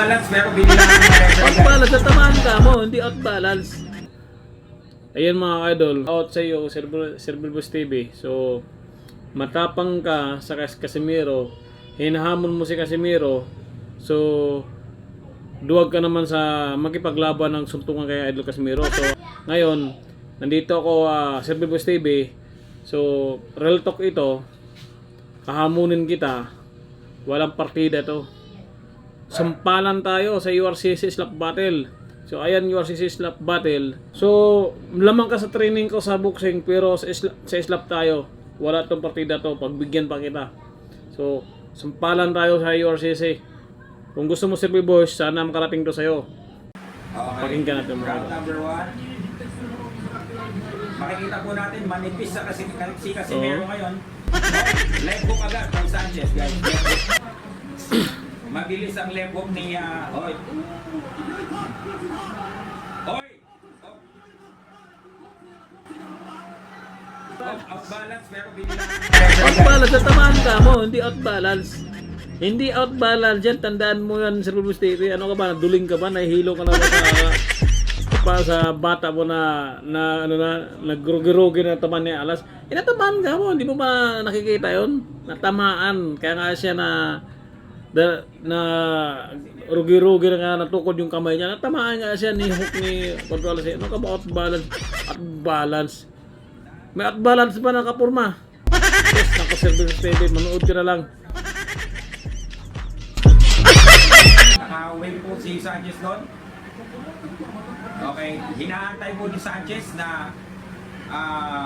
Balance, pero binila ng Out balance, natamaan ka mo, hindi out balance. Ayan mga idol, out sa iyo, Cerbulbos TV. So, matapang ka sa Casimiro, hinahamon mo si Casimiro, so, duwag ka naman sa makipaglaban ng suntungan kay Idol Casimiro. So, ngayon, nandito ako Cerbulbos TV. So, real talk ito, hahamunin kita, walang partida to. Sampalan tayo sa URCC slap battle. So ayan, URCC slap battle. So lamang ka sa training ko sa boxing, pero sa slap tayo. Wala tong partida to, pagbigyan pa kita. So sampalan tayo sa URCC. Kung gusto mo Cerbulbos, sana makarating to sa'yo. Okay. Pakinggan natin mga Round number 1. Makikita po natin, manipis sa si Casimiro ngayon. Leg hook agad from Sanchez, guys. Mabilis ang leg hook ni Oy. Oy! Out balance, pero binila out balance, natamaan ka mo, hindi out balance. Hindi out balance yan, tandaan mo yan Cerbulbos TV. Ano ka ba, duling ka ba, nahihilo ka na ba sa bata mo na nagrugi-rugi na taman niya alas. Inatamaan ka mo, hindi mo ba nakikita yon? Natamaan, kaya nga siya na rugi-rugi na nga natukod yung kamay niya. Natamaan nga siya ni hook ni Controller. Ano ka ba out balance? Out balance. May out balance ba ng kapurma? Yes, ako Cerbulbos TV, manood ka na lang. Naka-wave po si Sanchez doon. Okay, hinaantay po ni Sanchez na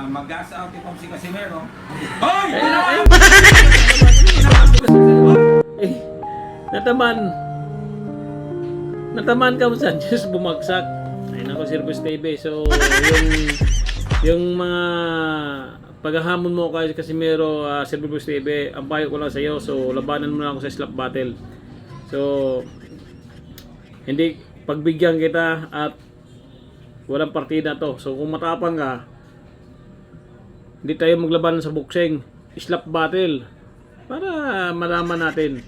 mag-gas out itong si Casimiro. Hoy! Nataman ka mo Sanchez, bumagsak. Ayun ako Cerbulbos TV. So yung mga paghahamon mo kay Casimiro, Cerbulbos TV, ang payo ko lang sa iyo. So labanan mo na ako sa slap battle. So hindi pagbigyan kita at walang partida to. So kung matapang ka, hindi tayo maglaban sa boxing, slap battle, para malaman natin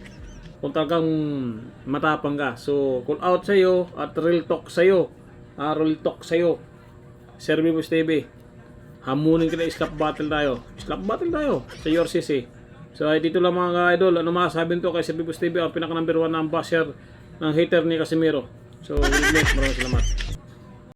kung talagang matapang ka. So call out sa iyo at real talk sa iyo. Real talk sa iyo, Cerbulbos TV. Hamunin kita, slap battle tayo. Slap battle tayo sa URCC. So ay dito lang mga idol, ano masasabi to kay Cerbulbos TV, ang pinaka number 1 na ambassador ng hater ni Casimiro. So, maraming salamat.